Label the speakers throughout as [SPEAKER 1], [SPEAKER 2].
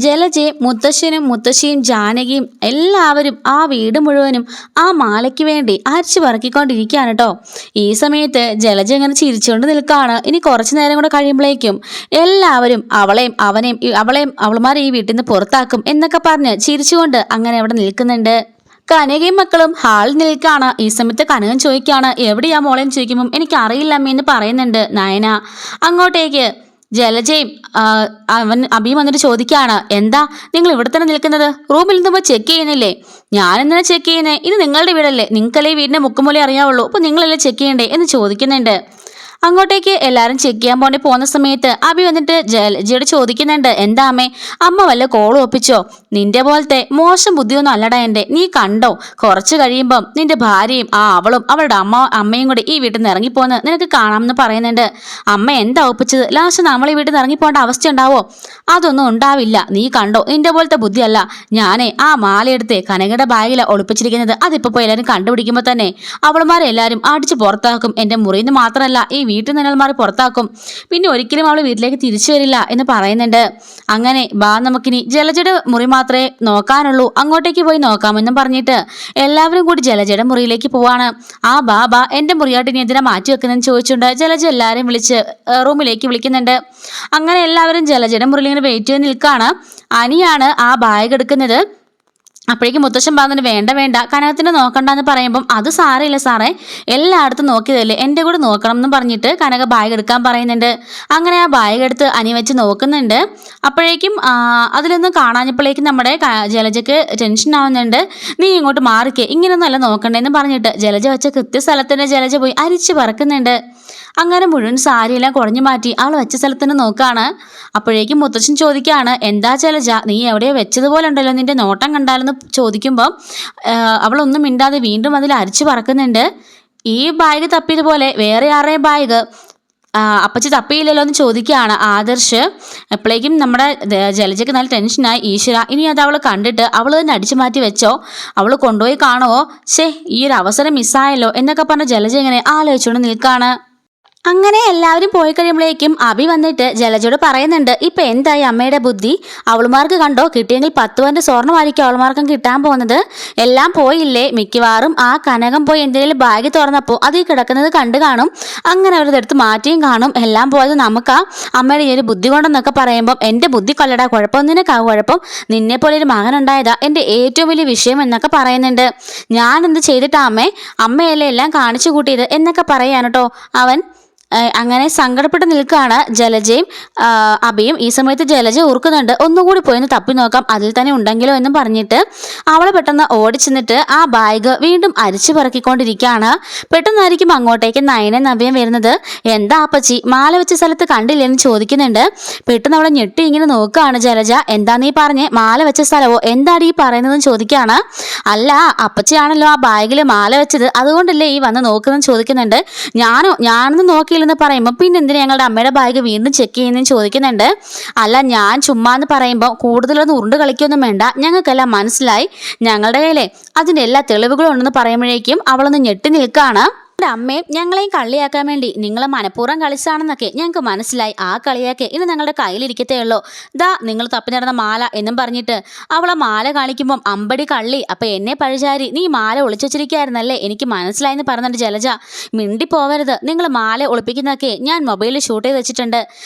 [SPEAKER 1] ജലജയും മുത്തശ്ശനും മുത്തശ്ശിയും ജാനകിയും എല്ലാവരും ആ വീട് മുഴുവനും ആ മാലയ്ക്ക് വേണ്ടി അരിച്ചു പറക്കിക്കൊണ്ടിരിക്കുകയാണ് കേട്ടോ. ഈ സമയത്ത് ജലജ ഇങ്ങനെ ചിരിച്ചുകൊണ്ട് നിൽക്കുകയാണ്. ഇനി കുറച്ചു നേരം കൂടെ കഴിയുമ്പോഴേക്കും എല്ലാവരും അവളെയും അവളുമാരെ ഈ വീട്ടിൽ നിന്ന് പുറത്താക്കും എന്നൊക്കെ പറഞ്ഞ് ചിരിച്ചുകൊണ്ട് അങ്ങനെ അവിടെ നിൽക്കുന്നുണ്ട്. കനകയും മക്കളും ഹാളിൽ നിൽക്കുകയാണ്. ഈ സമയത്ത് കനകൻ ചോദിക്കുകയാണ്, എവിടെയാ മോളെന്ന് ചോദിക്കുമ്പം എനിക്കറിയില്ല അമ്മ എന്ന് പറയുന്നുണ്ട് നയന. അങ്ങോട്ടേക്ക് ജലജയും അഭിയും വന്നിട്ട് ചോദിക്കുകയാണ്, എന്താ നിങ്ങൾ ഇവിടെ തന്നെ നിൽക്കുന്നത്? റൂമിൽ നിന്നുമ്പോൾ ചെക്ക് ചെയ്യുന്നില്ലേ? ഞാൻ എന്തിനാ ചെക്ക് ചെയ്യുന്നേ? ഇത് നിങ്ങളുടെ വീടല്ലേ, നിങ്ങൾക്കല്ലേ ഈ വീടിന്റെ മുക്കുമൂലേ അറിയാവുള്ളൂ, അപ്പോൾ നിങ്ങളല്ലേ ചെക്ക് ചെയ്യണ്ടേ എന്ന് ചോദിക്കുന്നുണ്ട്. അങ്ങോട്ടേക്ക് എല്ലാവരും ചെക്ക് ചെയ്യാൻ വേണ്ടി പോകുന്ന സമയത്ത് അഭി വന്നിട്ട് ജലജയോട് ചോദിക്കുന്നുണ്ട്, എന്താ അമ്മ വല്ല കോളും ഒപ്പിച്ചോ? നിന്റെ പോലത്തെ മോശം ബുദ്ധിയൊന്നും അല്ലടാ എൻ്റെ. നീ കണ്ടോ, കുറച്ച് കഴിയുമ്പം നിന്റെ ഭാര്യയും അവളും അവളുടെ അമ്മയും കൂടി ഈ വീട്ടിൽ നിന്ന് ഇറങ്ങിപ്പോന്ന് നിനക്ക് കാണാമെന്ന് പറയുന്നുണ്ട്. അമ്മ എന്താ ഒപ്പിച്ചത്? ലാസ്റ്റ് നമ്മൾ ഈ വീട്ടിൽ നിന്ന് ഇറങ്ങിപ്പോകേണ്ട അവസ്ഥ ഉണ്ടാവോ? അതൊന്നും ഉണ്ടാവില്ല, നീ കണ്ടോ, നിന്റെ പോലത്തെ ബുദ്ധിയല്ല. ഞാനേ ആ മാലയെടുത്ത് കനകയുടെ ബാഗിലാണ് ഒളിപ്പിച്ചിരിക്കുന്നത്. അതിപ്പോ പോയി എല്ലാവരും കണ്ടുപിടിക്കുമ്പോൾ തന്നെ അവളുമാരെ എല്ലാവരും അടിച്ച് പുറത്താക്കും. എൻ്റെ മുറിയിൽ നിന്ന് മാത്രമല്ല ഈ വീട്ടിൽ നിന്ന് മാറി പുറത്താക്കും. പിന്നെ ഒരിക്കലും അവൾ വീട്ടിലേക്ക് തിരിച്ചു വരില്ല എന്ന് പറയുന്നുണ്ട്. അങ്ങനെ നമുക്കിനി ജലജയുടെ മുറി മാത്രമേ നോക്കാനുള്ളൂ, അങ്ങോട്ടേക്ക് പോയി നോക്കാമെന്നും പറഞ്ഞിട്ട് എല്ലാവരും കൂടി ജലജയുടെ മുറിയിലേക്ക് പോവാണ്. ബാ എൻ്റെ മുറിയായിട്ട് ഇനി എന്തിനാ മാറ്റി വെക്കുന്നതെന്ന് ചോദിച്ചുകൊണ്ട് ജലജ എല്ലാവരും വിളിച്ച് റൂമിലേക്ക് വിളിക്കുന്നുണ്ട്. അങ്ങനെ എല്ലാവരും ജലജയുടെ മുറിയിൽ ഇങ്ങനെ വെയിറ്റ് ചെയ്ത് നിൽക്കുകയാണ്. അനിയാണ് ആ ബാഗ് എടുക്കുന്നത്. അപ്പോഴേക്കും മുത്തശ്ശൻ പറഞ്ഞിട്ട് വേണ്ട കനകത്തിന് നോക്കണ്ടെന്ന് പറയുമ്പം അത് സാരമില്ല സാറേ, എല്ലായിടത്തും നോക്കിയതല്ലേ, എൻ്റെ കൂടെ നോക്കണം എന്ന് പറഞ്ഞിട്ട് കനക ബാഗ് എടുക്കാൻ പറയുന്നുണ്ട്. അങ്ങനെ ആ ബാഗ് എടുത്ത് അനി വെച്ച് നോക്കുന്നുണ്ട്. അപ്പോഴേക്കും അതിലൊന്നും കാണാഞ്ഞപ്പോഴേക്കും നമ്മുടെ ജലജയ്ക്ക് ടെൻഷൻ ആവുന്നുണ്ട്. നീ ഇങ്ങോട്ട് മാറിക്കേ, ഇങ്ങനൊന്നും അല്ല നോക്കണ്ടേന്ന് പറഞ്ഞിട്ട് ജലജ വെച്ച കൃത്യസ്ഥലത്തിന് ജലജ പോയി അരിച്ച് പറക്കുന്നുണ്ട്. അങ്ങനെ മുഴുവൻ സാരിയെല്ലാം കുടഞ്ഞു മാറ്റി അവൾ വെച്ച സ്ഥലത്തിന് നോക്കുകയാണ്. അപ്പോഴേക്കും മുത്തച്ഛൻ ചോദിക്കുകയാണ്, എന്താ ജലജ, നീ എവിടെയോ വെച്ചതുപോലെ ഉണ്ടല്ലോ, നിന്റെ നോട്ടം കണ്ടാലെന്ന് ചോദിക്കുമ്പോൾ അവളൊന്നും മിണ്ടാതെ വീണ്ടും അതിൽ അരിച്ചു പറക്കുന്നുണ്ട്. ഈ ബാഗ് തപ്പിയതുപോലെ വേറെ ആരുടെയും ബാഗ് അപ്പച്ചി തപ്പിയില്ലല്ലോ എന്ന് ചോദിക്കുകയാണ് ആദർശ്. എപ്പോഴേക്കും നമ്മുടെ ജലജയ്ക്ക് നല്ല ടെൻഷനായി. ഈശ്വര, ഇനി അത് അവൾ കണ്ടിട്ട് അവൾ തന്നെ അടിച്ചു മാറ്റി വെച്ചോ, അവൾ കൊണ്ടുപോയി കാണുമോ, ഈ ഒരു അവസരം മിസ്സായല്ലോ എന്നൊക്കെ പറഞ്ഞ് ജലജ ഇങ്ങനെ ആലോചിച്ചുകൊണ്ട് നിൽക്കുകയാണ്. അങ്ങനെ എല്ലാവരും പോയി കഴിയുമ്പോഴേക്കും അഭി വന്നിട്ട് ജലജയോട് പറയുന്നുണ്ട്, ഇപ്പൊ എന്തായി അമ്മയുടെ ബുദ്ധി? അവളുമാർക്ക് കണ്ടോ, കിട്ടിയെങ്കിൽ 10 പവന്റെ സ്വർണ്ണമായിരിക്കും അവളുമാർക്കും കിട്ടാൻ പോകുന്നത്. എല്ലാം പോയില്ലേ? മിക്കവാറും ആ കനകം പോയി എന്തെങ്കിലും ബാഗ് തുറന്നപ്പോൾ അതിൽ കിടക്കുന്നത് കണ്ടു കാണും. അങ്ങനെ അവരതെടുത്ത് മാറ്റിയും കാണും. എല്ലാം പോയത് നമുക്കാ അമ്മയുടെ ഈ ഒരു ബുദ്ധി കൊണ്ടെന്നൊക്കെ പറയുമ്പോൾ, എൻ്റെ ബുദ്ധി കൊല്ലടാ കുഴപ്പം, നിനക്കാ കുഴപ്പം, നിന്നെ പോലെ ഒരു മകനുണ്ടായതാ എൻ്റെ ഏറ്റവും വലിയ വിഷയം എന്നൊക്കെ പറയുന്നുണ്ട്. ഞാൻ എന്ത് ചെയ്തിട്ടാ അമ്മയല്ലേ എല്ലാം കാണിച്ചു കൂട്ടിയത് എന്നൊക്കെ പറയാൻ കേട്ടോ അവൻ. അങ്ങനെ സങ്കടപ്പെട്ട് നിൽക്കുകയാണ് ജലജയും അഭിയും. ഈ സമയത്ത് ജലജ ഓർക്കുന്നുണ്ട്, ഒന്നുകൂടി പോയിന്ന് തപ്പി നോക്കാം അതിൽ തന്നെ ഉണ്ടെങ്കിലോ എന്നും പറഞ്ഞിട്ട് അവളെ പെട്ടെന്ന് ഓടിച്ചെന്നിട്ട് ആ ബാഗ് വീണ്ടും അരിച്ചു പറക്കിക്കൊണ്ടിരിക്കുകയാണ്. പെട്ടെന്നായിരിക്കും അങ്ങോട്ടേക്ക് നയനും നവ്യം വരുന്നത്. എന്താ അപ്പച്ചി, മാല വെച്ച സ്ഥലത്ത് കണ്ടില്ലെന്ന് ചോദിക്കുന്നുണ്ട്. പെട്ടെന്ന് അവളെ ഞെട്ടി ഇങ്ങനെ നോക്കുകയാണ് ജലജ. എന്താ നീ പറഞ്ഞേ, മാല വെച്ച സ്ഥലമോ, എന്താണ് ഈ പറയുന്നതെന്ന് ചോദിക്കുകയാണ്. അല്ല, അപ്പച്ചിയാണല്ലോ ആ ബാഗിൽ മാല വെച്ചത്, അതുകൊണ്ടല്ലേ ഈ വന്ന് നോക്കുന്നതെന്ന് ചോദിക്കുന്നുണ്ട്. ഞാനൊന്നും നോക്കിയില്ല എന്ന് പറയുമ്പോൾ പിന്നെ എന്തിനാ ഞങ്ങളുടെ അമ്മയുടെ ബാഗ് വീണ്ടും ചെക്ക് ചെയ്യുന്നതെന്ന് ചോദിക്കുന്നുണ്ട്. അല്ല, ഞാൻ ചുമ്മാന്ന് പറയുമ്പോൾ കൂടുതലൊന്നും ഉരുണ്ട് കളിക്കൊന്നും വേണ്ട, ഞങ്ങൾക്കെല്ലാം മനസ്സിലായി, ഞങ്ങളുടെ കയ്യിലെ അതിൻ്റെ എല്ലാ തെളിവുകളും ഉണ്ടെന്ന് പറയുമ്പോഴേക്കും അവളൊന്ന് ഞെട്ടി നിൽക്കുകയാണ്. അമ്മയും ഞങ്ങളെയും കളിയാക്കാൻ വേണ്ടി നിങ്ങൾ മനഃപൂർവ്വം കളിച്ചാണെന്നൊക്കെ ഞങ്ങൾക്ക് മനസ്സിലായി. ആ കളിയാക്കെ ഇനി ഞങ്ങളുടെ കയ്യിലിരിക്കത്തേ ഉള്ളൂ. നിങ്ങൾ തപ്പി നടന്ന മാല എന്നും പറഞ്ഞിട്ട് അവളെ മാല കാണിക്കുമ്പം അമ്പടി കള്ളി, അപ്പം എന്നെ പഴിചാരി നീ മാല ഒളിച്ചു വെച്ചിരിക്കുകയായിരുന്നല്ലേ, എനിക്ക് മനസ്സിലായെന്ന് പറഞ്ഞിട്ട് ജലജ, മിണ്ടി പോവരുത്, നിങ്ങൾ മാല ഒളിപ്പിക്കുന്നതൊക്കെ ഞാൻ മൊബൈലിൽ ഷൂട്ട് ചെയ്ത് വെച്ചിട്ടുണ്ട്.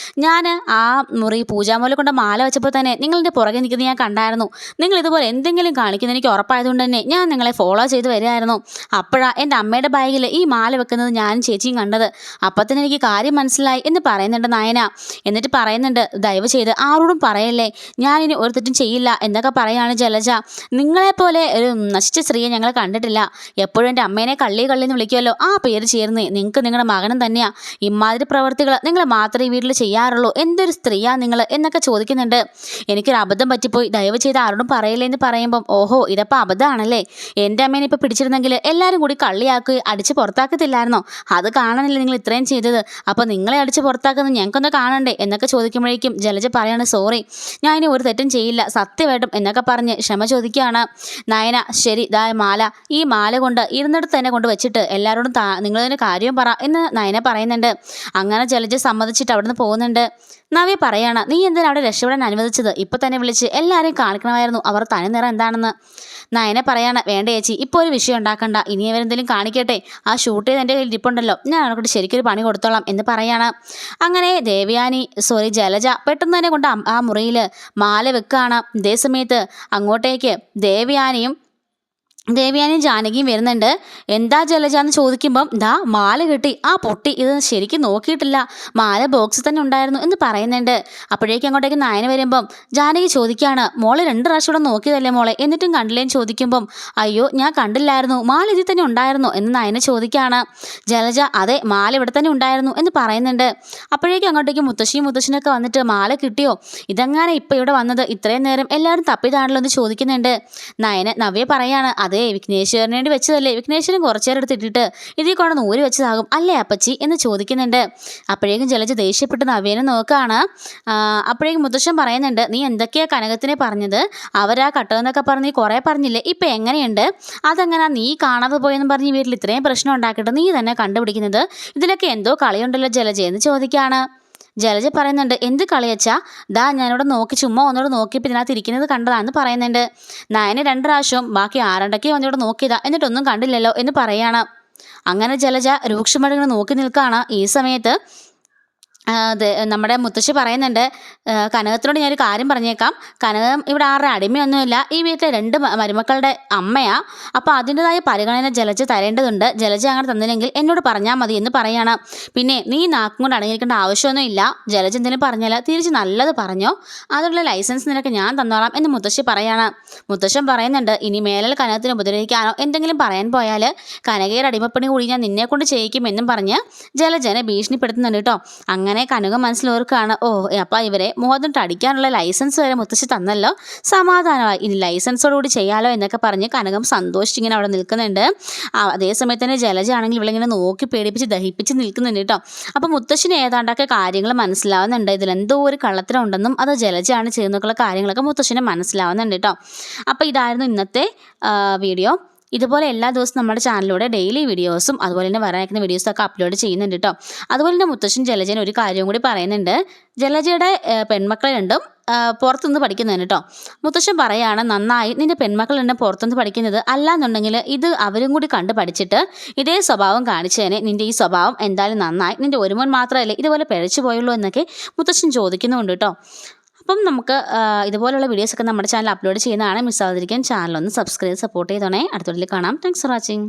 [SPEAKER 1] ഞാൻ ആ മുറി പൂജാമൂല കൊണ്ട് മാല വെച്ചപ്പോൾ തന്നെ നിങ്ങളുടെ പുറകെ നിൽക്കുന്നത് ഞാൻ കണ്ടായിരുന്നു. നിങ്ങൾ ഇതുപോലെ എന്തെങ്കിലും കാണിക്കുന്ന എനിക്ക് ഉറപ്പായതുകൊണ്ട് തന്നെ ഞാൻ നിങ്ങളെ ഫോളോ ചെയ്ത് വരികയായിരുന്നു. അപ്പോഴാണ് എൻ്റെ അമ്മയുടെ ബാഗിൽ ഈ മാല വെക്കുന്നത് ഞാനും ചേച്ചിയും കണ്ടത്. അപ്പം തന്നെ എനിക്ക് കാര്യം മനസ്സിലായി എന്ന് പറയുന്നുണ്ട് നയന. എന്നിട്ട് പറയുന്നുണ്ട്, ദയവ് ചെയ്ത് ആരോടും പറയല്ലേ, ഞാനിനി ഒരു തെറ്റും ചെയ്യില്ല എന്നൊക്കെ പറയാണ് ജലജ. നിങ്ങളെപ്പോലെ ഒരു നശിച്ച സ്ത്രീയെ ഞങ്ങൾ കണ്ടിട്ടില്ല. എപ്പോഴും എൻ്റെ അമ്മേനെ കള്ളിന്ന് വിളിക്കുമല്ലോ, ആ പേര് ചേർന്ന് നിങ്ങൾക്ക് നിങ്ങളുടെ മകനും തന്നെയാ. ഇമാതിരി പ്രവർത്തികൾ നിങ്ങൾ മാത്രമേ ഈ വീട്ടിൽ ചെയ്യാറുള്ളൂ, എന്തൊരു സ്ത്രീയാ നിങ്ങൾ എന്നൊക്കെ ചോദിക്കുന്നുണ്ട്. എനിക്കൊരു അബദ്ധം പറ്റിപ്പോയി, ദയവ് ചെയ്ത് ആരോടും പറയില്ലേ എന്ന് പറയുമ്പം, ഓഹോ ഇതപ്പോൾ അബദ്ധമാണല്ലേ, എൻ്റെ അമ്മേനെ ഇപ്പോൾ പിടിച്ചിരുന്നെങ്കിൽ എല്ലാവരും കൂടി കള്ളിയാക്കി അടിച്ച് പുറത്താക്കത്തില്ലായിരുന്നോ? അത് കാണാനല്ലേ നിങ്ങൾ ഇത്രയും ചെയ്തത്, അപ്പോൾ നിങ്ങളെ അടിച്ച് പുറത്താക്കുന്നത് ഞങ്ങൾക്കൊന്ന് കാണണ്ടേ എന്നൊക്കെ ചോദിക്കുമ്പോഴേക്കും ജലജ പറയാണ്, സോറി, ഞാൻ ഇനി ഒരു തെറ്റും ചെയ്യില്ല സത്യമായിട്ടും എന്നൊക്കെ പറഞ്ഞ് ക്ഷമ ചോദിക്കുകയാണ് നയന. ശരി, മാല, ഈ മാല കൊണ്ട് ഇരുന്നിടത്ത് തന്നെ കൊണ്ട് വെച്ചിട്ട് എല്ലാവരോടും നിങ്ങളതിൻ്റെ കാര്യം പറ എന്ന് നയന പറയുന്നുണ്ട്. അങ്ങനെ ജലജ സമ്മതിച്ചിട്ട് അവിടുന്ന് പോകുന്നുണ്ട്. നവ്യ പറയാണ്, നീ എന്തിനാ അവിടെ രക്ഷപ്പെടാൻ അനുവദിച്ചത്? ഇപ്പം തന്നെ വിളിച്ച് എല്ലാവരെയും കാണിക്കണമായിരുന്നു അവർ തനി നിറം എന്താണെന്ന്. നയനെ പറയാണ്, വേണ്ട ചേച്ചി, ഇപ്പോൾ ഒരു വിഷയം ഉണ്ടാക്കണ്ട. ഇനി അവരെന്തെങ്കിലും കാണിക്കട്ടെ. ആ ഷൂട്ട് ചെയ്ത് എൻ്റെ കയ്യിൽ ഇരിപ്പുണ്ടല്ലോ, ഞാൻ അവർക്ക് ശരിക്കൊരു പണി കൊടുത്തോളാം എന്ന് പറയാണ്. അങ്ങനെ ജലജ പെട്ടെന്ന് തന്നെ കൊണ്ട് ആ മുറിയിൽ മാല വെക്കുകയാണ്. ഇതേ സമയത്ത് അങ്ങോട്ടേക്ക് ദേവയാനിയും ജാനകിയും വരുന്നുണ്ട്. എന്താ ജലജ എന്ന് ചോദിക്കുമ്പം ദാ മാല കിട്ടി, ആ പൊട്ടി, ഇത് ശരിക്കും നോക്കിയിട്ടില്ല, മാല ബോക്സിൽ തന്നെ ഉണ്ടായിരുന്നു എന്ന് പറയുന്നുണ്ട്. അപ്പോഴേക്കും അങ്ങോട്ടേക്ക് നയന വരുമ്പം ജാനകി ചോദിക്കുകയാണ്, മോളെ 2 പ്രാവശ്യം ഇവിടെ നോക്കിയതല്ലേ മോളെ, എന്നിട്ടും കണ്ടില്ലേന്ന് ചോദിക്കുമ്പം അയ്യോ ഞാൻ കണ്ടില്ലായിരുന്നു, മാല ഇതിൽ തന്നെ ഉണ്ടായിരുന്നു എന്ന് നയന ചോദിക്കുകയാണ്. ജലജ അതെ, മാല ഇവിടെ തന്നെ ഉണ്ടായിരുന്നു എന്ന് പറയുന്നുണ്ട്. അപ്പോഴേക്കും അങ്ങോട്ടേക്ക് മുത്തശ്ശനൊക്കെ വന്നിട്ട് മാല കിട്ടിയോ, ഇതെങ്ങനെ ഇപ്പം ഇവിടെ വന്നത്, ഇത്രയും നേരം എല്ലാവരും തപ്പിയതാണല്ലോ എന്ന് ചോദിക്കുന്നുണ്ട്. നവ്യ പറയാണ്, അതെ വിഘ്നേശ്വരന് വേണ്ടി വെച്ചതല്ലേ, വിഘ്നേശ്വരൻ കുറച്ചേരം എടുത്തിട്ടിട്ട് ഇതിൽ കൊണ്ട് നൂര് വെച്ചതാകും അല്ലേ അപ്പച്ചി എന്ന് ചോദിക്കുന്നുണ്ട്. അപ്പോഴേക്കും ജലജ ദേഷ്യപ്പെട്ട് നവ്യനെ നോക്കുകയാണ്. അപ്പോഴേക്കും മുത്തശ്ശൻ പറയുന്നുണ്ട്, നീ എന്തൊക്കെയാ കനകത്തിനെ പറഞ്ഞത്, അവരാ കട്ടതെന്നൊക്കെ പറഞ്ഞ് കുറേ പറഞ്ഞില്ലേ, ഇപ്പം എങ്ങനെയുണ്ട്, അതെങ്ങനെ നീ കാണാതെ പോയെന്ന് പറഞ്ഞ് വീട്ടിൽ ഇത്രയും പ്രശ്നം ഉണ്ടാക്കിയിട്ട് നീ തന്നെ കണ്ടുപിടിക്കുന്നത്, ഇതിലൊക്കെ എന്തോ കളിയുണ്ടല്ലോ ജലജ എന്ന് ചോദിക്കുകയാണ്. ജലജ പറയുന്നുണ്ട്, എന്ത് കളിയച്ചാ, ദാ ഞാനിവിടെ നോക്കി ചുമ്മാ ഒന്നോട് നോക്കിയപ്പോൾ ഇതിനകത്ത് ഇരിക്കുന്നത് കണ്ടതാന്ന് പറയുന്നുണ്ട്. നയനെ 2 പ്രാവശ്യം ബാക്കി ആരണ്ടൊക്കെ വന്നിവിടെ നോക്കിയതാ, എന്നിട്ടൊന്നും കണ്ടില്ലല്ലോ എന്ന് പറയാണ്. അങ്ങനെ ജലജ രൂക്ഷമായിട്ട് നോക്കി നിൽക്കുകയാണ്. ഈ സമയത്ത് നമ്മുടെ മുത്തശ്ശി പറയുന്നുണ്ട്, കനകത്തിനോട് ഞാനൊരു കാര്യം പറഞ്ഞേക്കാം, കനകം ഇവിടെ ആരുടെ അടിമയൊന്നുമില്ല, ഈ വീട്ടിലെ 2 മരുമക്കളുടെ അമ്മയാ, അപ്പോൾ അതിൻ്റെതായ പരിഗണന ജലജ തരേണ്ടതുണ്ട്, ജലജ അങ്ങനെ തന്നില്ലെങ്കിൽ എന്നോട് പറഞ്ഞാൽ മതി എന്ന് പറയാണ്. പിന്നെ നീ നാക്കും കൊണ്ട് അടങ്ങിയിരിക്കേണ്ട ആവശ്യമൊന്നും ഇല്ല, ജലജ എന്തെങ്കിലും പറഞ്ഞാൽ തിരിച്ച് നല്ലത് പറഞ്ഞോ, അതിനുള്ള ലൈസൻസ് നിനക്ക് ഞാൻ തന്നോളാം എന്ന് മുത്തശ്ശി പറയാണ്. മുത്തശ്ശൻ പറയുന്നുണ്ട്, ഇനി മേലിൽ കനകത്തിന് ഉപദ്രവിക്കാനോ എന്തെങ്കിലും പറയാൻ പോയാൽ കനകയുടെ അടിമപ്പണി കൂടി ഞാൻ നിന്നെ കൊണ്ട് ചെയ്യിക്കുമെന്നും പറഞ്ഞ് ജലജനെ ഭീഷണിപ്പെടുത്തുന്നുണ്ട് കേട്ടോ. അങ്ങനെ കനകം മനസ്സിലോർക്കാണ്, ഓ അപ്പം ഇവരെ മുഖത്തിട്ട് അടിക്കാനുള്ള ലൈസൻസ് വരെ മുത്തശ്ശി തന്നല്ലോ, സമാധാനമായി, ഇനി ലൈസൻസോടുകൂടി ചെയ്യാലോ എന്നൊക്കെ പറഞ്ഞ് കനകം സന്തോഷിച്ചിങ്ങനെ അവിടെ നിൽക്കുന്നുണ്ട്. അതേസമയത്ത് തന്നെ ജലജ ആണെങ്കിൽ ഇവളിങ്ങനെ നോക്കി പേടിപ്പിച്ച് ദഹിപ്പിച്ച് നിൽക്കുന്നുണ്ട് കേട്ടോ. അപ്പം മുത്തശ്ശിന് ഏതാണ്ടൊക്കെ കാര്യങ്ങൾ മനസ്സിലാവുന്നുണ്ട്, ഇതിലെന്തോ ഒരു കള്ളത്തരമുണ്ടെന്നും അത് ജലജയാണ് ചെയ്യുന്നൊക്കെയുള്ള കാര്യങ്ങളൊക്കെ മുത്തശ്ശിന് മനസ്സിലാവുന്നുണ്ട് കേട്ടോ. അപ്പോൾ ഇതായിരുന്നു ഇന്നത്തെ വീഡിയോ. ഇതുപോലെ എല്ലാ ദിവസവും നമ്മുടെ ചാനലിലൂടെ ഡെയിലി വീഡിയോസും അതുപോലെ തന്നെ വരാനിരിക്കുന്ന വീഡിയോസൊക്കെ അപ്ലോഡ് ചെയ്യുന്നുണ്ട് കേട്ടോ. അതുപോലെ തന്നെ മുത്തശ്ശൻ ജലജന് ഒരു കാര്യം കൂടി പറയുന്നുണ്ട്, ജലജയുടെ പെൺമക്കളെ 2 പുറത്തുനിന്ന് പഠിക്കുന്നതിന് കേട്ടോ. മുത്തശ്ശൻ പറയാണ്, നന്നായി, നിന്റെ പെൺമക്കൾ 2 പുറത്തുനിന്ന് പഠിക്കുന്നത്, അല്ലാന്നുണ്ടെങ്കിൽ ഇത് അവരും കൂടി കണ്ട് പഠിച്ചിട്ട് ഇതേ സ്വഭാവം കാണിച്ചതിന് നിന്റെ ഈ സ്വഭാവം എന്തായാലും നന്നായി, നിന്റെ ഒരു മോൻ മാത്രമല്ലേ ഇതുപോലെ പിഴച്ചു പോയുള്ളൂ എന്നൊക്കെ മുത്തശ്ശൻ ചോദിക്കുന്നുണ്ട് കേട്ടോ. അപ്പം നമുക്ക് ഇതുപോലുള്ള വീഡിയോസൊക്കെ നമ്മുടെ ചാനൽ അപ്ലോഡ് ചെയ്യുന്നതാണ്, മിസ്സാവാതിരിക്കാൻ ചാനലൊന്ന് സബ്സ്ക്രൈബ് സപ്പോർട്ട് ചെയ്തോണേ. അടുത്ത വീഡിയോയിൽ കാണാം. Thanks for watching.